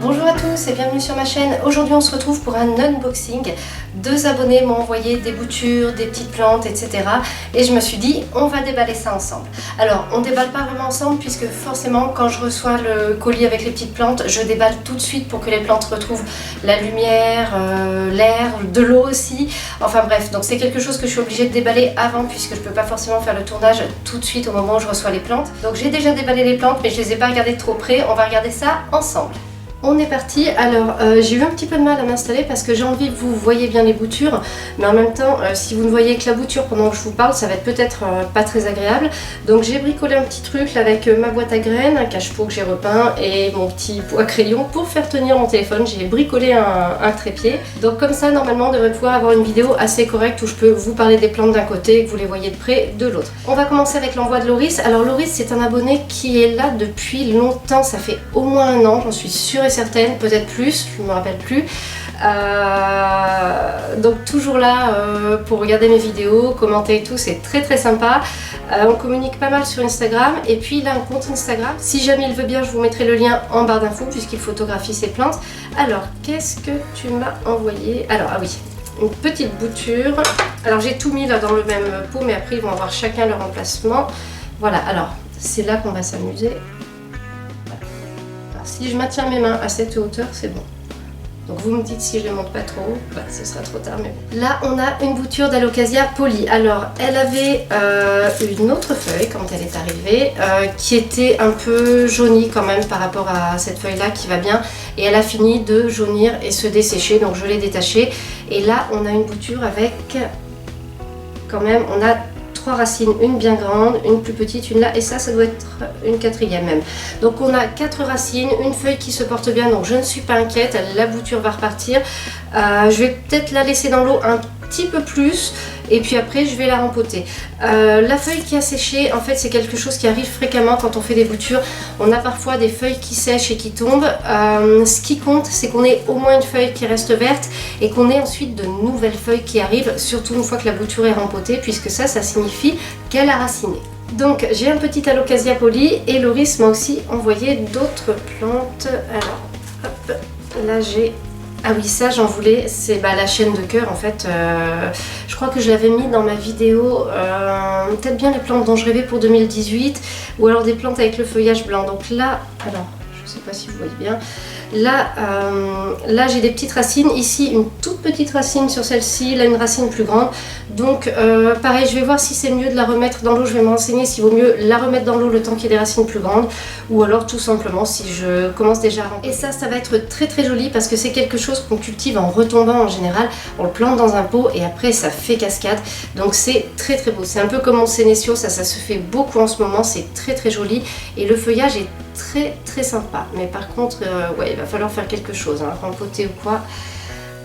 Bonjour à tous et bienvenue sur ma chaîne. Aujourd'hui on se retrouve pour un unboxing. 2 abonnés m'ont envoyé des boutures, des petites plantes, etc. Et je me suis dit on va déballer ça ensemble. Alors on déballe pas vraiment ensemble puisque forcément quand je reçois le colis avec les petites plantes, je déballe tout de suite pour que les plantes retrouvent la lumière, l'air, de l'eau aussi. Enfin bref, donc c'est quelque chose que je suis obligée de déballer avant puisque je peux pas forcément faire le tournage tout de suite au moment où je reçois les plantes. Donc j'ai déjà déballé les plantes mais je les ai pas regardées de trop près. On va regarder ça ensemble. On est parti. Alors j'ai eu un petit peu de mal à m'installer parce que j'ai envie que vous voyez bien les boutures, mais en même temps si vous ne voyez que la bouture pendant que je vous parle, ça va être peut-être pas très agréable. Donc j'ai bricolé un petit truc là, avec ma boîte à graines, un cache-pot que j'ai repeint et mon petit pot à crayon pour faire tenir mon téléphone. J'ai bricolé un trépied, donc comme ça normalement on devrait pouvoir avoir une vidéo assez correcte où je peux vous parler des plantes d'un côté et que vous les voyez de près de l'autre. On va commencer avec l'envoi de Loris. Alors Loris, c'est un abonné qui est là depuis longtemps, ça fait au moins un an, j'en suis sûre et certaine, peut-être plus, je ne me rappelle plus. Donc toujours là pour regarder mes vidéos, commenter et tout, c'est très sympa. On communique pas mal sur Instagram et puis il a un compte Instagram. Si jamais il veut bien, je vous mettrai le lien en barre d'infos puisqu'il photographie ses plantes. Alors, qu'est-ce que tu m'as envoyé? Alors, ah oui, une petite bouture. Alors j'ai tout mis là dans le même pot, mais après ils vont avoir chacun leur emplacement. Voilà, alors c'est là qu'on va s'amuser. Si je maintiens mes mains à cette hauteur, c'est bon. Donc vous me dites si je les monte pas trop, bah, ce sera trop tard mais bon. Là on a une bouture d'Alocasia polie. Alors elle avait une autre feuille quand elle est arrivée qui était un peu jaunie quand même par rapport à cette feuille là qui va bien. Et elle a fini de jaunir et se dessécher, donc je l'ai détachée. Et là on a une bouture avec quand même, on a 3 racines, une bien grande, une plus petite, une là, et ça doit être une 4e même. Donc on a 4 racines, une feuille qui se porte bien, donc je ne suis pas inquiète, la bouture va repartir. Je vais peut-être la laisser dans l'eau un petit peu plus, et puis après je vais la rempoter. La feuille qui a séché, en fait c'est quelque chose qui arrive fréquemment quand on fait des boutures. On a parfois des feuilles qui sèchent et qui tombent. Ce qui compte, c'est qu'on ait au moins une feuille qui reste verte et qu'on ait ensuite de nouvelles feuilles qui arrivent, surtout une fois que la bouture est rempotée, puisque ça signifie qu'elle a raciné. Donc j'ai un petit Alocasia polie et Loris m'a aussi envoyé d'autres plantes. Alors hop, là j'ai... Ah oui, ça j'en voulais, c'est la chaîne de cœur en fait. Je crois que je l'avais mis dans ma vidéo, peut-être bien les plantes dont je rêvais pour 2018, ou alors des plantes avec le feuillage blanc. Donc là, alors je sais pas si vous voyez bien, là j'ai des petites racines, ici une toute petite racine sur celle-ci, là une racine plus grande. Donc pareil, je vais voir si c'est mieux de la remettre dans l'eau, je vais me renseigner s'il vaut mieux la remettre dans l'eau le temps qu'il y ait des racines plus grandes, ou alors tout simplement si je commence déjà à remplir. Et ça va être très joli parce que c'est quelque chose qu'on cultive en retombant en général, on le plante dans un pot et après ça fait cascade, donc c'est très beau. C'est un peu comme mon sénécio, ça se fait beaucoup en ce moment, c'est très joli et le feuillage est très sympa, mais par contre ouais, il va falloir faire quelque chose, hein, rempoter ou quoi.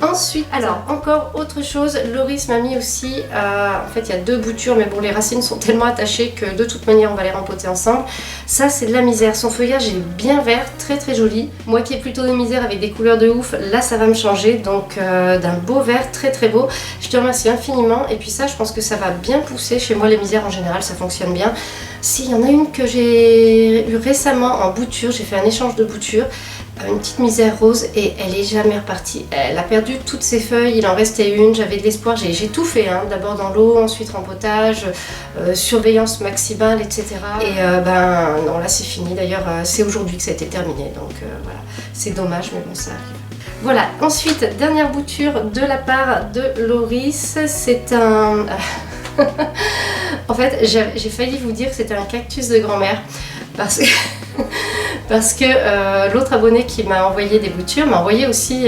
Ensuite, alors encore autre chose, Loris m'a mis aussi, en fait il y a 2 boutures, mais bon les racines sont tellement attachées que de toute manière on va les rempoter ensemble. Ça c'est de la misère, son feuillage est bien vert, très joli. Moi qui ai plutôt de misère avec des couleurs de ouf, là ça va me changer, donc d'un beau vert très beau. Je te remercie infiniment et puis ça je pense que ça va bien pousser. Chez moi les misères en général ça fonctionne bien. Si, il y en a une que j'ai eue récemment en bouture, j'ai fait un échange de boutures. Une petite misère rose et elle est jamais repartie. Elle a perdu toutes ses feuilles, il en restait une, j'avais de l'espoir, j'ai tout fait, hein. D'abord dans l'eau, ensuite rempotage, surveillance maximale, etc. Et ben non, là c'est fini, d'ailleurs c'est aujourd'hui que ça a été terminé, donc voilà, c'est dommage mais bon ça arrive. Voilà, ensuite dernière bouture de la part de Loris, c'est un... En fait j'ai failli vous dire que c'était un cactus de grand-mère parce que l'autre abonné qui m'a envoyé des boutures m'a envoyé aussi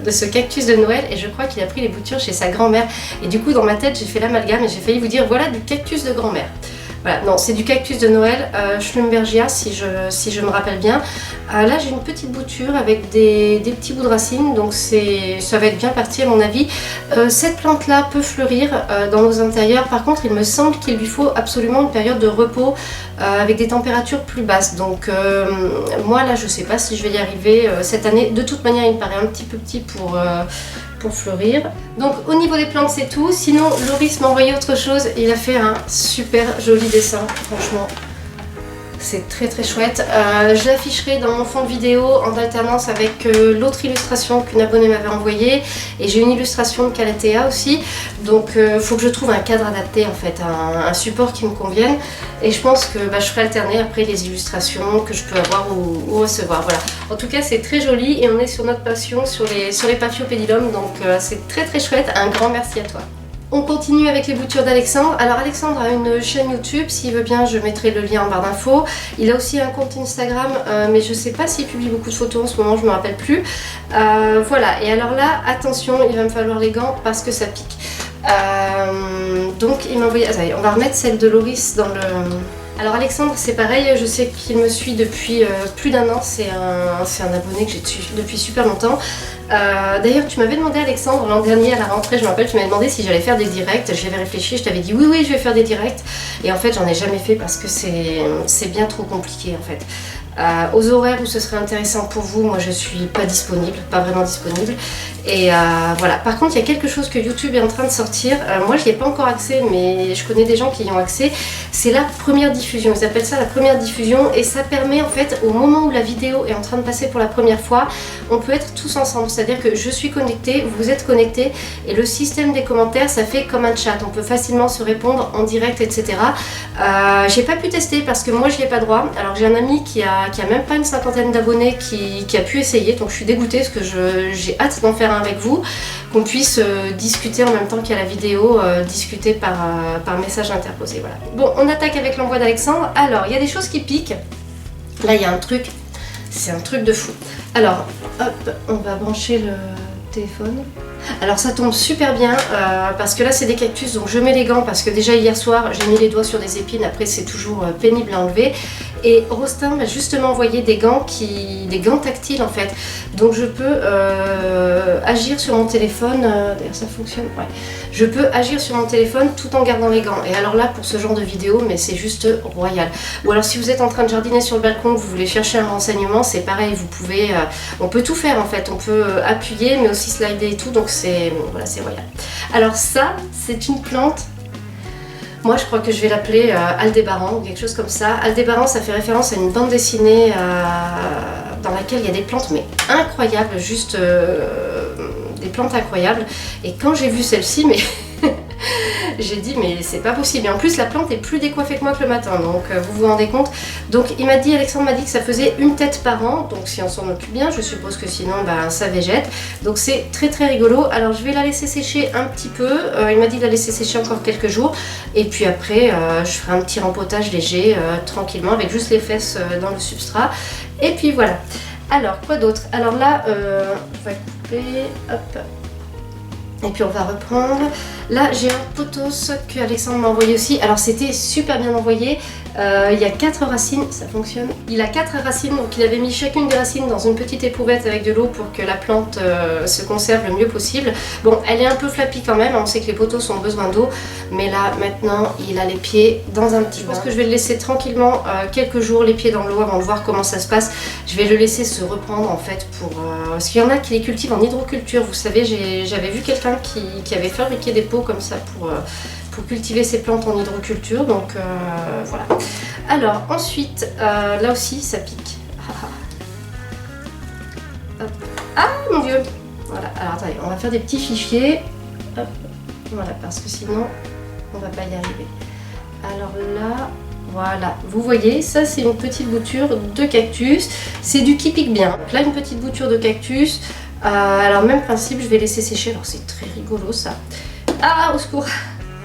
de ce cactus de Noël et je crois qu'il a pris les boutures chez sa grand-mère et du coup dans ma tête j'ai fait l'amalgame et j'ai failli vous dire voilà du cactus de grand-mère. Voilà, non, c'est du cactus de Noël, Schlumbergia si je me rappelle bien. Là j'ai une petite bouture avec des petits bouts de racines, donc ça va être bien parti à mon avis. Cette plante là peut fleurir dans nos intérieurs, par contre il me semble qu'il lui faut absolument une période de repos avec des températures plus basses. Donc moi là je sais pas si je vais y arriver cette année, de toute manière il me paraît un petit peu petit pour fleurir. Donc au niveau des plantes c'est tout, sinon Loris m'a envoyé autre chose, il a fait un super joli dessin, franchement C'est très très chouette. Je l'afficherai dans mon fond de vidéo en alternance avec l'autre illustration qu'une abonnée m'avait envoyée. Et j'ai une illustration de Calathea aussi. Donc il faut que je trouve un cadre adapté en fait, un support qui me convienne. Et je pense que je ferai alterner après les illustrations que je peux avoir ou recevoir. Voilà. En tout cas c'est très joli et on est sur notre passion sur les Paphiopedilum. Donc c'est très très chouette. Un grand merci à toi. On continue avec les boutures d'Alexandre. Alors Alexandre a une chaîne YouTube, s'il veut bien je mettrai le lien en barre d'infos. Il a aussi un compte Instagram, mais je sais pas s'il publie beaucoup de photos en ce moment, je me rappelle plus. Voilà, et alors là, attention, il va me falloir les gants parce que ça pique. Donc il m'a envoyé, attendez, on va remettre celle de Loris dans le... Alors Alexandre c'est pareil, je sais qu'il me suit depuis plus d'1 an, c'est un abonné que j'ai depuis super longtemps. D'ailleurs tu m'avais demandé Alexandre l'an dernier à la rentrée, je me rappelle, tu m'avais demandé si j'allais faire des directs, j'y avais réfléchi, je t'avais dit oui je vais faire des directs et en fait j'en ai jamais fait parce que c'est bien trop compliqué en fait. Aux horaires où ce serait intéressant pour vous, moi je suis pas disponible, pas vraiment disponible. Et voilà, par contre il y a quelque chose que YouTube est en train de sortir, moi je n'y ai pas encore accès mais je connais des gens qui y ont accès, c'est la première diffusion, ils appellent ça la première diffusion et ça permet en fait au moment où la vidéo est en train de passer pour la première fois, on peut être tous ensemble, c'est-à-dire que je suis connectée, vous êtes connectés et le système des commentaires ça fait comme un chat, on peut facilement se répondre en direct etc. J'ai pas pu tester parce que moi je n'y ai pas droit, alors j'ai un ami qui a même pas une 50aine d'abonnés qui a pu essayer, donc je suis dégoûtée parce que j'ai hâte d'en faire un avec vous, qu'on puisse discuter en même temps qu'il y a la vidéo, discuter par message interposé. Voilà. Bon, on attaque avec l'envoi d'Alexandre. Alors, il y a des choses qui piquent. Là, il y a un truc, c'est un truc de fou. Alors, hop, on va brancher le téléphone. Alors ça tombe super bien parce que là c'est des cactus, donc je mets les gants parce que déjà hier soir j'ai mis les doigts sur des épines, après c'est toujours pénible à enlever. Et Rostin m'a justement envoyé des gants tactiles en fait, donc je peux agir sur mon téléphone, d'ailleurs ça fonctionne, ouais. Je peux agir sur mon téléphone tout en gardant les gants. Et alors là pour ce genre de vidéo, mais c'est juste royal. Ou alors si vous êtes en train de jardiner sur le balcon, que vous voulez chercher un renseignement, c'est pareil, vous pouvez, on peut tout faire en fait, on peut appuyer mais aussi slider et tout, donc c'est voilà, c'est royal. Alors ça, c'est une plante. Moi, je crois que je vais l'appeler Aldébaran ou quelque chose comme ça. Aldébaran, ça fait référence à une bande dessinée dans laquelle il y a des plantes mais incroyables, juste des plantes incroyables. Et quand j'ai vu celle-ci, mais j'ai dit mais c'est pas possible. Et en plus la plante est plus décoiffée que moi que le matin, donc vous vous rendez compte. Donc Alexandre m'a dit que ça faisait une tête par an, donc si on s'en occupe bien, je suppose que sinon ça végète. Donc c'est très très rigolo. Alors je vais la laisser sécher un petit peu, il m'a dit de la laisser sécher encore quelques jours. Et puis après je ferai un petit rempotage léger, tranquillement, avec juste les fesses dans le substrat. Et puis voilà. Alors quoi d'autre? Alors là, on va couper, hop. Et puis on va reprendre. Là j'ai un potos que Alexandre m'a envoyé aussi. Alors c'était super bien envoyé. Il y a 4 racines, ça fonctionne. Il a 4 racines, donc il avait mis chacune des racines dans une petite éprouvette avec de l'eau pour que la plante se conserve le mieux possible. Bon, elle est un peu flappie quand même, on sait que les potos ont besoin d'eau. Mais là maintenant il a les pieds dans un petit bain. Je pense que je vais le laisser tranquillement quelques jours les pieds dans l'eau avant de voir comment ça se passe. Je vais le laisser se reprendre en fait pour... parce qu'il y en a qui les cultivent en hydroculture. Vous savez, j'avais vu quelqu'un qui avait fabriqué des pots comme ça pour cultiver ces plantes en hydroculture, donc voilà. Alors ensuite, là aussi ça pique. Hop. Ah mon dieu. Voilà, alors attendez, on va faire des petits fichiers. Hop. Voilà, parce que sinon on va pas y arriver. Alors là, voilà, vous voyez, ça c'est une petite bouture de cactus. C'est du qui pique bien. Donc là une petite bouture de cactus. Alors même principe, je vais laisser sécher. Alors c'est très rigolo ça. Ah, au secours.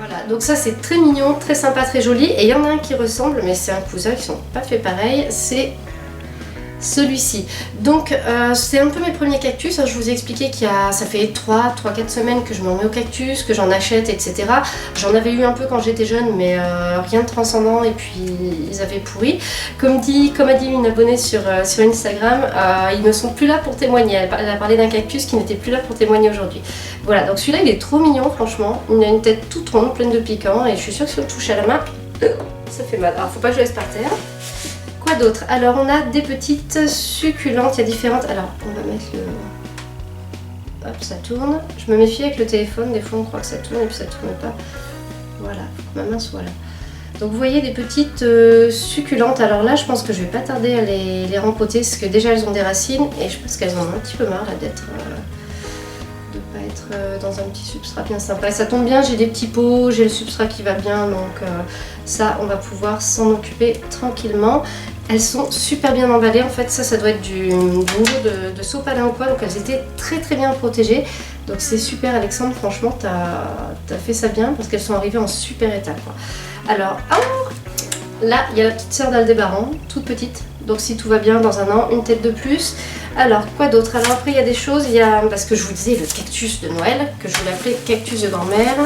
Voilà, donc ça c'est très mignon, très sympa, très joli. Et il y en a un qui ressemble, mais c'est un cousin, qui sont pas fait pareil, c'est celui-ci. Donc c'est un peu mes premiers cactus, hein. Je vous ai expliqué ça fait 3-4 semaines que je m'en mets au cactus, que j'en achète, etc. J'en avais eu un peu quand j'étais jeune, mais rien de transcendant, et puis ils avaient pourri. Comme a dit une abonnée sur Instagram, ils ne sont plus là pour témoigner. Elle a parlé d'un cactus qui n'était plus là pour témoigner aujourd'hui. Voilà, donc celui-là il est trop mignon franchement. Il a une tête toute ronde, pleine de piquants, et je suis sûre que si on le touche à la main, ça fait mal. Alors faut pas que je laisse par terre. Quoi d'autre? Alors on a des petites succulentes, il y a différentes... Alors on va mettre le... Hop, ça tourne. Je me méfie avec le téléphone, des fois on croit que ça tourne et puis ça tourne pas. Voilà, faut que ma main soit là. Donc vous voyez des petites succulentes. Alors là je pense que je vais pas tarder à les rempoter parce que déjà elles ont des racines et je pense qu'elles en ont un petit peu marre là d'être de pas être dans un petit substrat bien sympa. Et ça tombe bien, j'ai des petits pots, j'ai le substrat qui va bien, donc ça on va pouvoir s'en occuper tranquillement. Elles sont super bien emballées, en fait ça doit être du niveau de sopalin ou quoi, donc elles étaient très bien protégées. Donc c'est super Alexandre, franchement t'as fait ça bien parce qu'elles sont arrivées en super état quoi. Alors là il y a la petite sœur d'Aldébaran, toute petite, donc si tout va bien dans un an, une tête de plus. Alors quoi d'autre? Alors après il y a des choses, il y a, parce que je vous disais le cactus de Noël, que je voulais appeler cactus de grand-mère.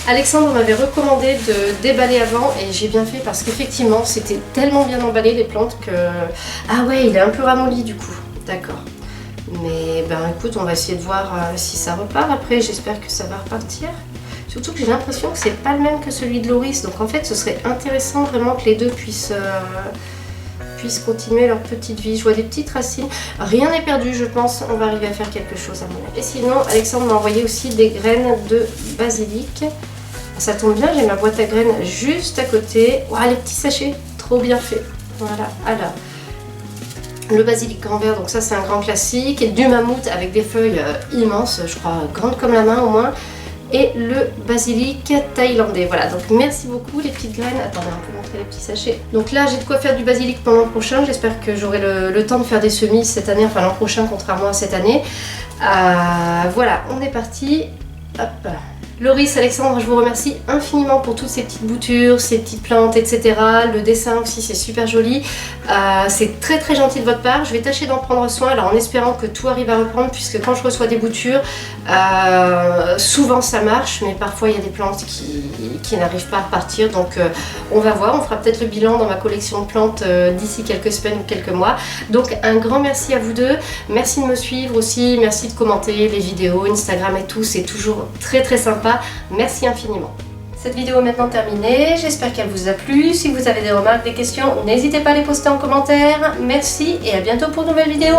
Alexandre m'avait recommandé de déballer avant et j'ai bien fait parce qu'effectivement c'était tellement bien emballé les plantes que... Ah ouais, il est un peu ramolli du coup, d'accord. Mais ben écoute, on va essayer de voir si ça repart après, j'espère que ça va repartir. Surtout que j'ai l'impression que c'est pas le même que celui de Loris, donc en fait ce serait intéressant vraiment que les deux puissent continuer leur petite vie. Je vois des petites racines, rien n'est perdu je pense, on va arriver à faire quelque chose à mon avis. Et sinon Alexandre m'a envoyé aussi des graines de basilic. Ça tombe bien, j'ai ma boîte à graines juste à côté. Waouh, les petits sachets, trop bien fait. Voilà, alors le basilic grand vert, donc ça c'est un grand classique, et du mammouth avec des feuilles immenses, je crois grandes comme la main au moins, et le basilic thaïlandais. Voilà, donc merci beaucoup les petites graines. Attendez, on peut montrer les petits sachets. Donc là j'ai de quoi faire du basilic pendant l'an prochain, j'espère que j'aurai le temps de faire des semis cette année, enfin l'an prochain contrairement à cette année. Voilà, on est parti. Hop. Loris, Alexandre, je vous remercie infiniment pour toutes ces petites boutures, ces petites plantes, etc. Le dessin aussi, c'est super joli. C'est très gentil de votre part. Je vais tâcher d'en prendre soin, alors en espérant que tout arrive à reprendre, puisque quand je reçois des boutures, souvent ça marche, mais parfois il y a des plantes qui n'arrivent pas à repartir. Donc on va voir, on fera peut-être le bilan dans ma collection de plantes d'ici quelques semaines ou quelques mois. Donc un grand merci à vous deux. Merci de me suivre aussi, merci de commenter les vidéos, Instagram et tout, c'est toujours très sympa. Merci infiniment. Cette vidéo est maintenant terminée, j'espère qu'elle vous a plu. Si vous avez des remarques, des questions, n'hésitez pas à les poster en commentaire. Merci et à bientôt pour une nouvelle vidéo.